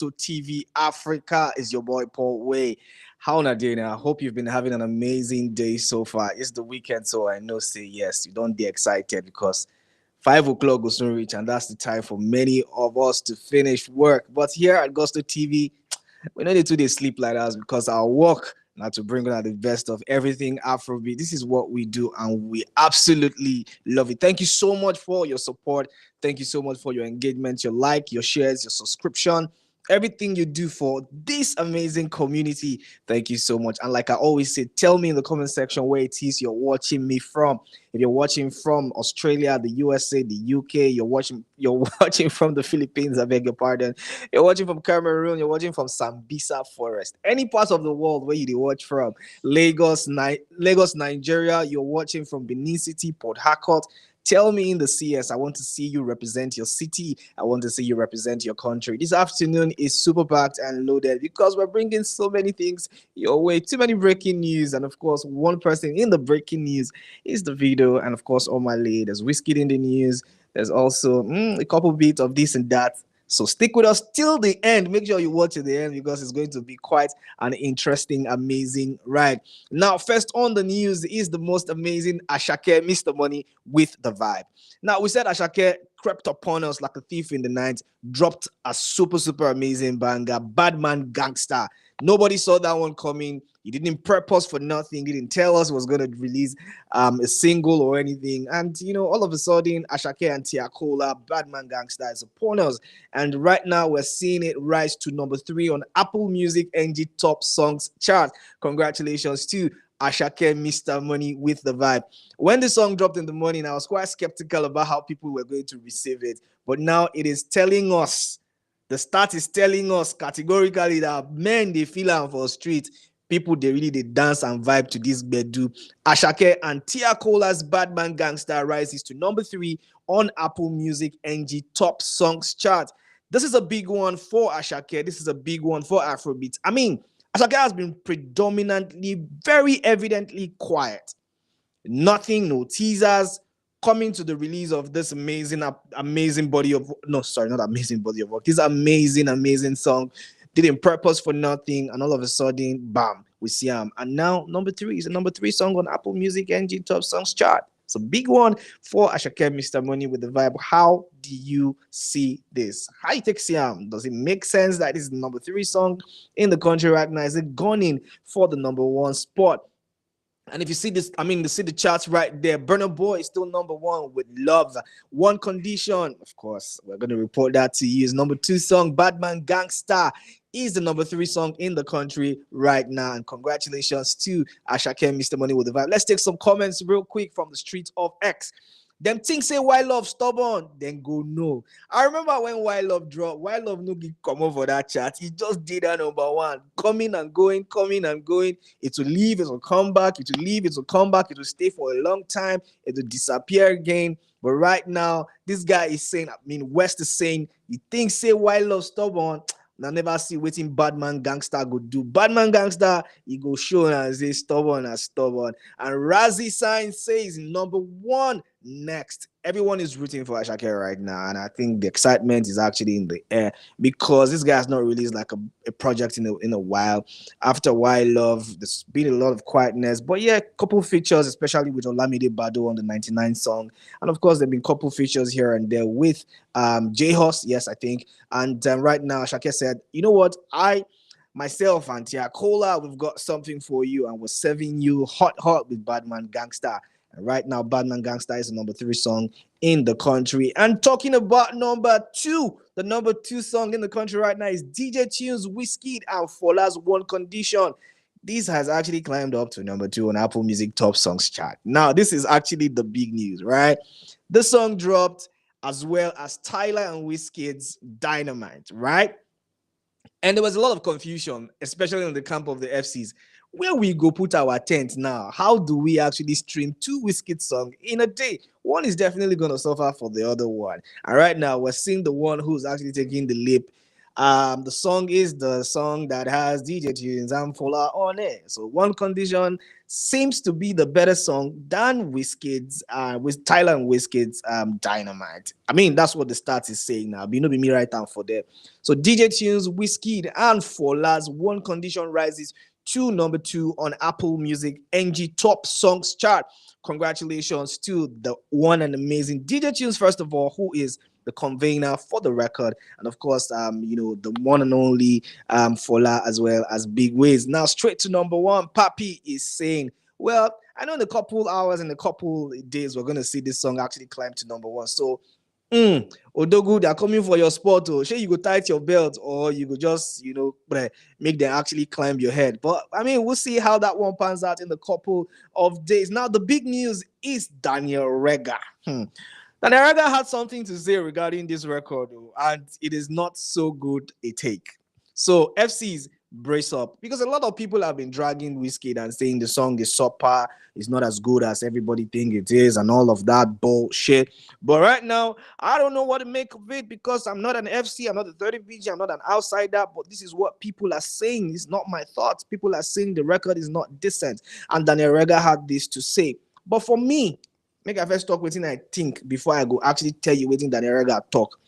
Agosto TV Africa. Is your boy Paul Way. How na doing? I hope you've been having an amazing day so far. It's the weekend, so I know say yes. You don't be excited because 5 o'clock will soon reach, and that's the time for many of us to finish work. But here at Agosto TV, we don't need to sleep like us because our work now to bring out the best of everything Afrobeat. This is what we do, and we absolutely love it. Thank you so much for your support. Thank you so much for your engagement, your like, your shares, your subscription, everything you do for this amazing community. Thank you so much. And like I always say, tell me in the comment section where it is you're watching me from. If you're watching from Australia, the USA, the UK, you're watching from the Philippines, I beg your pardon. You're watching from Cameroon, you're watching from Sambisa Forest. Any part of the world where you watch from. Lagos, Nigeria, you're watching from Benin City, Port Harcourt. Tell me in the CS. I want to see you represent your city. I want to see you represent your country. This afternoon is super packed and loaded because we're bringing so many things your way. Too many breaking news. And of course, one person in the breaking news is Davido. And of course, Omah Lay. There's Wizkid in the news. There's also a couple bits of this and that. So stick with us till the end. Make sure you watch to the end because it's going to be quite an interesting, amazing ride. Now, first on the news is the most amazing Asake, Mr. Money with the vibe. Now, we said Asake crept upon us like a thief in the night, dropped a super, super amazing banger, Badman Gangster. Nobody saw that one coming. He didn't prep us for nothing. He didn't tell us he was going to release a single or anything. And, all of a sudden, Asake and Tiakola, Badman Gangster is upon us. And right now, we're seeing it rise to number 3 on Apple Music NG Top Songs chart. Congratulations to Asake, Mr. Money with the vibe. When the song dropped in the morning, I was quite skeptical about how people were going to receive it. But now it is telling us, the start is telling us categorically that men, they feel am for street. People, they dance and vibe to this bedu. Asake and Tia Cola's Badman Gangster rises to number 3 on Apple Music NG Top Songs chart. This is a big one for Asake. This is a big one for Afrobeat. I mean, Asake has been predominantly, very evidently quiet. Nothing, no teasers, coming to the release of this amazing body of not amazing body of work. This amazing song didn't purpose for nothing, and all of a sudden, bam, we see him. And now number 3 is a number 3 song on Apple Music NG Top Songs chart. It's a big one for Asake, Mr. Money with the vibe. How do you see this? How you take Siam? Does it make sense that this is the number 3 song in the country right now? Is it gone in for the number 1 spot? And if you see this, you see the charts right there. Burna Boy is still number 1 with Love. One Condition, of course, we're going to report that to you. Is number 2 song. Badman Gangsta is the number 3 song in the country right now. And congratulations to Asake, Mr. Money with the vibe. Let's take some comments real quick from the streets of X. Them things say why love stubborn, then go no. I remember when Why Love dropped, Why Love no get come over that chat. He just did that number 1. Coming and going, coming and going. It will leave, it will come back, it will leave, it will come back, it will stay for a long time, it will disappear again. But right now, this guy is saying, West is saying, you think say Why Love stubborn? Now never see waiting Badman Gangster go do. Badman Gangster, he go show and say stubborn as stubborn. And Razzie Sign says number 1 next. Everyone is rooting for Asake right now, and I think the excitement is actually in the air because this guy has not released like a project in a while. After Why Love, there's been a lot of quietness, but yeah, couple features, especially with Olamide Bado on the 99 song, and of course there've been couple features here and there with J-Hus, yes, I think, and right now Asake said, you know what, myself and Tia Cola, we've got something for you, and we're serving you hot with Badman Gangster. And right now, Badman Gangster is the number 3 song in the country. And talking about number 2, the number 2 song in the country right now is DJ Tunes, Wizkid, and Fola's One Condition. This has actually climbed up to number 2 on Apple Music Top Songs chart. Now, this is actually the big news, right? The song dropped as well as Tyler and Wizkid's Dynamite, right? And there was a lot of confusion, especially in the camp of the FCs. Where we go put our tent now? How do we actually stream 2 Wizkid songs in a day? One is definitely going to suffer for the other one. And right now, we're seeing the one who's actually taking the leap The song is the song that has DJ Tunes and Fola on it. So One Condition seems to be the better song than Wizkid's, with Tyler and Wizkid's Dynamite. I mean, that's what the stats is saying now. Be no be me right down for that. So DJ Tunes, Wizkid, and Fola's One Condition rises to number 2 on Apple Music NG Top Songs chart. Congratulations to the one and amazing DJ Tunes, first of all, who is the convener for the record, and of course, the one and only Fola, as well as Big Wiz. Now, straight to number 1, Papi is saying, well, I know in a couple hours, in a couple days, we're going to see this song actually climb to number 1. So, Odogu, they're coming for your spot. Oh, sure, you go tight your belt, or you go just, make them actually climb your head. But I mean, we'll see how that one pans out in a couple of days. Now, the big news is Daniel Rega. Daniel Rega had something to say regarding this record, and it is not so good a take. So, FCs, brace up, because a lot of people have been dragging Wizkid and saying the song is subpar, it's not as good as everybody think it is, and all of that bullshit. But right now, I don't know what to make of it, because I'm not an FC, I'm not a 30 BG, I'm not an outsider, but this is what people are saying. It's not my thoughts. People are saying the record is not decent, and Daniel Rega had this to say. But for me, make I first talk within I think before I go actually tell you within Daniel Rega talk.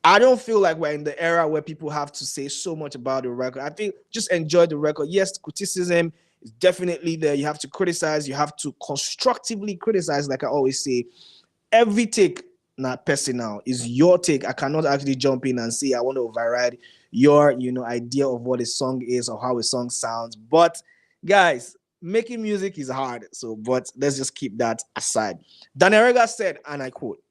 I don't feel like we're in the era where people have to say so much about the record. I think just enjoy the record. Yes, criticism is definitely there. You have to criticize. You have to constructively criticize, like I always say. Every take, not personal, is your take. I cannot actually jump in and say I want to override your, idea of what a song is or how a song sounds. But guys, making music is hard. So, but let's just keep that aside. Daniel Rega said, and I quote,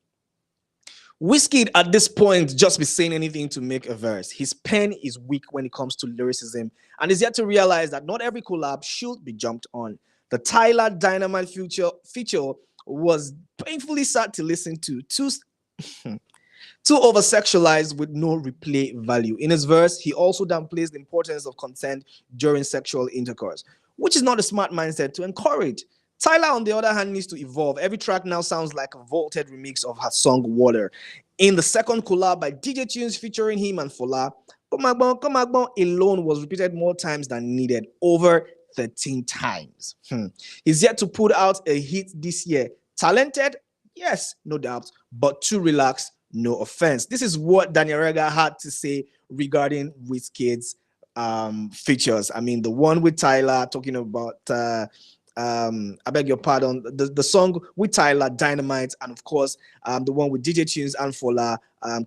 Wizkid at this point just be saying anything to make a verse. His pen is weak when it comes to lyricism, and is yet to realize that not every collab should be jumped on. The Tyler Dynamite feature was painfully sad to listen to. Too over-sexualized with no replay value. In his verse, he also downplays the importance of consent during sexual intercourse, which is not a smart mindset to encourage. Tyler, on the other hand, needs to evolve. Every track now sounds like a vaulted remix of her song Water. In the second collab by DJ Tunes featuring him and Fola, Come Agbon alone was repeated more times than needed, over 13 times. He's yet to put out a hit this year. Talented? Yes, no doubt, but too relaxed, no offense. This is what Daniel Rega had to say regarding Wizkid's features. I mean, the one with Tyler talking about I beg your pardon, the song with Tyler, Dynamite, and of course the one with DJ Tunes and Fola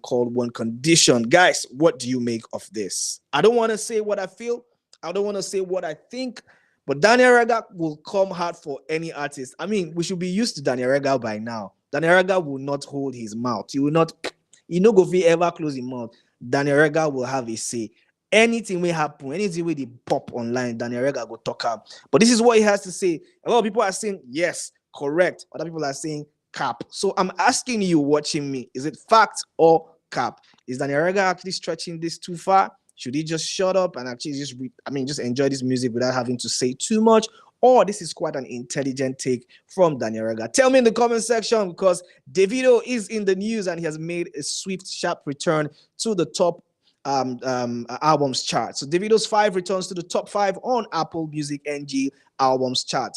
called One Condition. Guys, what do you make of this? I don't want to say what I feel, I don't want to say what I think, but Daniel Rega will come hard for any artist. I mean, we should be used to Daniel Rega by now. Daniel Rega will not hold his mouth. He will not, no go fit ever close his mouth. Daniel Rega will have a say. Anything will happen, anything will pop online, Daniel Rega go talk up. But this is what he has to say. A lot of people are saying, yes, correct. Other people are saying cap. So I'm asking you watching me, is it fact or cap? Is Daniel Rega actually stretching this too far? Should he just shut up and actually just enjoy this music without having to say too much? Or this is quite an intelligent take from Daniel Rega? Tell me in the comment section, because Davido is in the news and he has made a swift, sharp return to the top albums chart. So Davido's 5 returns to the top 5 on Apple Music NG albums chart.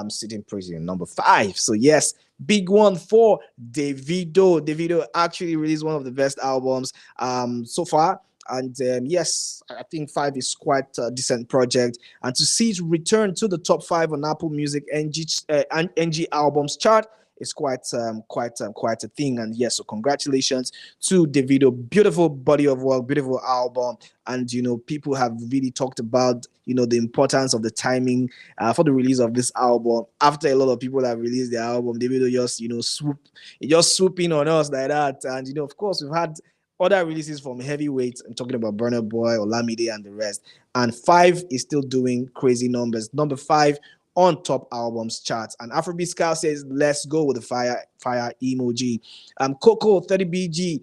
Sitting pretty in number 5. So yes, big one for Davido. Davido actually released one of the best albums so far. And yes, I think 5 is quite a decent project. And to see it return to the top 5 on Apple Music NG albums chart is quite a thing. And yes, so congratulations to Davido. Beautiful body of work, beautiful album. And people have really talked about the importance of the timing for the release of this album. After a lot of people have released their album, Davido just swooping on us like that. And of course, we've had other releases from heavyweights. I'm talking about Burna Boy, Olamide, and the rest. And 5 is still doing crazy numbers. Number 5 on top albums charts. And Afrobeat Scout says, let's go with the fire emoji. Coco 30BG,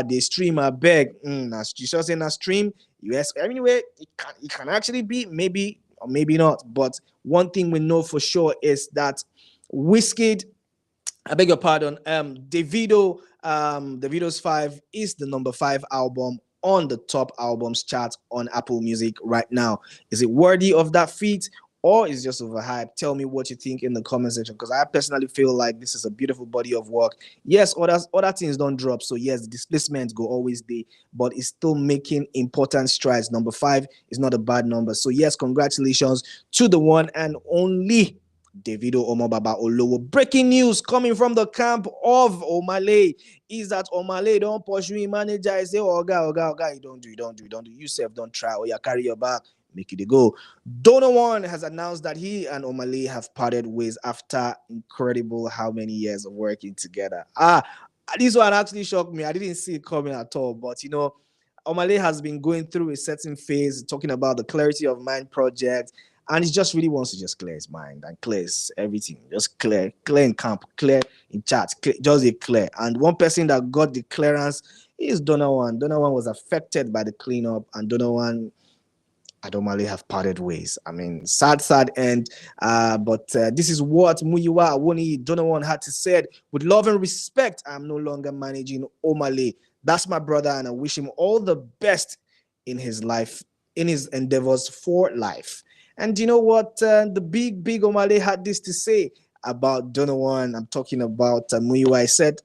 the streamer beg. You just saying a stream. Yes, anyway, it can actually be maybe or maybe not. But one thing we know for sure is that Wizkid, I beg your pardon, Davido's 5 is the number 5 album on the top albums chart on Apple Music right now. Is it worthy of that feat? Or is it just overhyped? Tell me what you think in the comment section, because I personally feel like this is a beautiful body of work. Yes, other things don't drop, so yes, the displacement go always there, but it's still making important strides. Number 5 is not a bad number. So yes, congratulations to the one and only Davido Omobaba Olowo. Breaking news coming from the camp of Omah Lay is that Omah Lay don't pursue manager. I say, oh, Oga, you don't do. You self don't try, or you carry your back, make it a go. Donovan has announced that he and Omah Lay have parted ways after incredible how many years of working together. This one actually shocked me. I didn't see it coming at all, but Omah Lay has been going through a certain phase, talking about the Clarity of Mind project, and he just really wants to just clear his mind and clear everything. Just clear in camp, clear in chat, just a clear. And one person that got the clearance is Donovan. Donovan was affected by the cleanup, and Donovan and Omah Lay have parted ways. I mean, sad end. But this is what Muyiwa Awoni Donovan had to say. With love and respect, I'm no longer managing Omah Lay. That's my brother, and I wish him all the best in his life, in his endeavors for life. And you know what? The big Omah Lay had this to say about Donovan. I'm talking about Muyiwa. I said,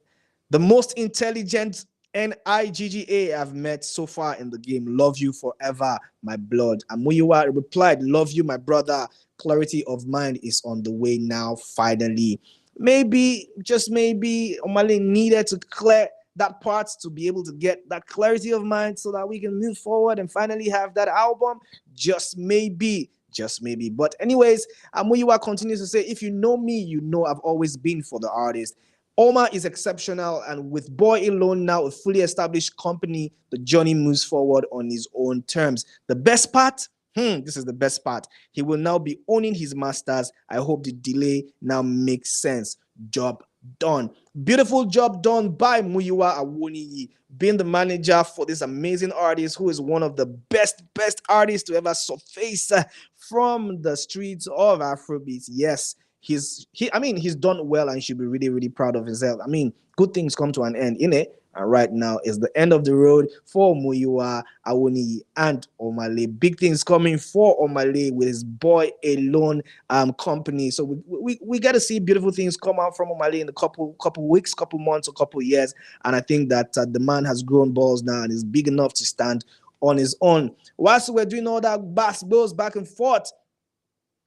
the most intelligent NIGGA I've met so far in the game. Love you forever, my blood. And Muyiwa replied, love you, my brother. Clarity of mind is on the way now, finally. Maybe, just maybe, Omah Lay needed to clear that part to be able to get that clarity of mind so that we can move forward and finally have that album. Just maybe. Just maybe. But anyways, Muyiwa continues to say, if you know me, you know I've always been for the artist. Omah is exceptional, and with Boy Alone now a fully established company, the journey moves forward on his own terms. The best part? This is the best part. He will now be owning his masters. I hope the delay now makes sense. Job done. Beautiful job done by Muyiwa Awoniyi, being the manager for this amazing artist who is one of the best artists to ever surface from the streets of Afrobeat. Yes, he's done well and should be really proud of himself. I mean, good things come to an end, innit? And right now is the end of the road for Muyiwa Awoniyi and Omah Lay. Big things coming for Omah Lay with his Boy Alone company. So we get to see beautiful things come out from Omah Lay in a couple weeks, couple months, or couple years. And I think that the man has grown balls now and is big enough to stand on his own. Whilst we're doing all that bass blows back and forth,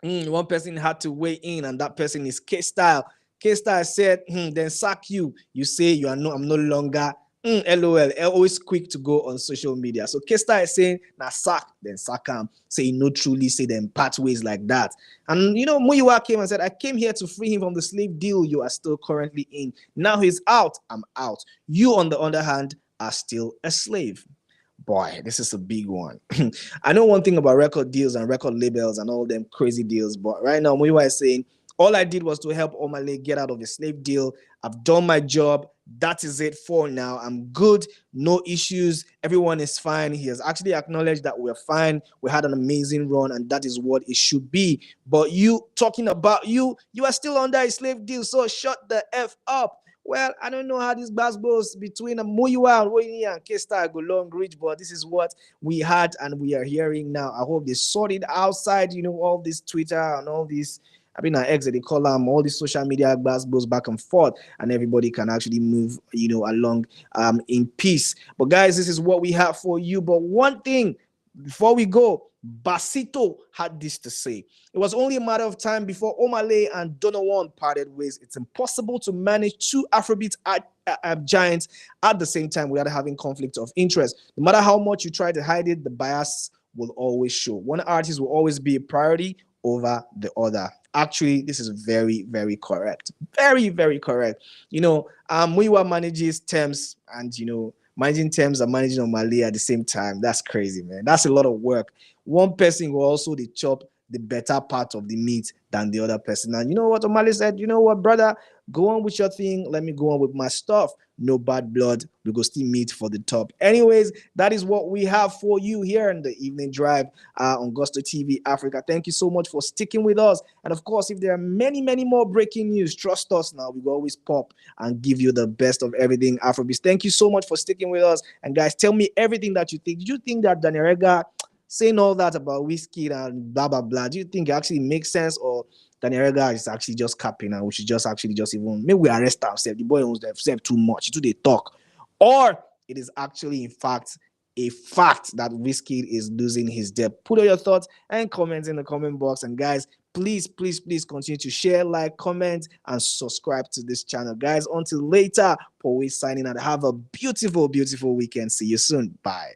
one person had to weigh in, and that person is K-Style. K-Style said, then sack you. You say you are I'm no longer LOL. Always quick to go on social media. So K-Style is saying, now sack, then sack him. Say no truly say them pathways like that. And Muyiwa came and said, I came here to free him from the slave deal you are still currently in. Now he's out, I'm out. You, on the other hand, are still a slave. Boy, this is a big one. I know one thing about record deals and record labels and all them crazy deals, but right now, Muyiwa is saying, all I did was to help Omah Lay get out of the slave deal. I've done my job. That is it for now. I'm good. No issues. Everyone is fine. He has actually acknowledged that we're fine. We had an amazing run, and that is what it should be. But you talking about you are still under a slave deal, so shut the F up. Well, I don't know how this basketballs between Muyiwa and Royini and K-Star go long reach, but this is what we had and we are hearing now. I hope they sort it outside, all this Twitter and all this, I X, they call them, all these social media basketballs back and forth, and everybody can actually move, along in peace. But guys, this is what we have for you. But one thing, before we go, Basito had this to say. It was only a matter of time before Omah Lay and Donovan parted ways. It's impossible to manage two Afrobeat giants at the same time without having conflict of interest. No matter how much you try to hide it, the bias will always show. One artist will always be a priority over the other. Actually, this is very correct. Very correct. Muyiwa manages Thames, and managing Thames and managing Omah Lay at the same time. That's crazy, man. That's a lot of work. One person will also the chop the better part of the meat than the other person. And you know what Omah Lay said? You know what, brother? Go on with your thing. Let me go on with my stuff. No bad blood. We go still meet for the top. Anyways, that is what we have for you here in the evening drive on Gusto TV Africa. Thank you so much for sticking with us. And of course, if there are many, many more breaking news, trust us now. We will always pop and give you the best of everything Afrobeats. Thank you so much for sticking with us. And guys, tell me everything that you think. Did you think that Daniel Rega saying all that about Wizkid and blah blah blah, do you think it actually makes sense, or Daniel Rega is actually just capping and we should just actually just even maybe we arrest ourselves? The boy owns themselves too much, too they talk, or it is actually in fact a fact that Wizkid is losing his depth? Put all your thoughts and comments in the comment box. And guys, please, please, please continue to share, like, comment, and subscribe to this channel. Guys, until later, Paul Wiz signing out. Have a beautiful, beautiful weekend. See you soon. Bye.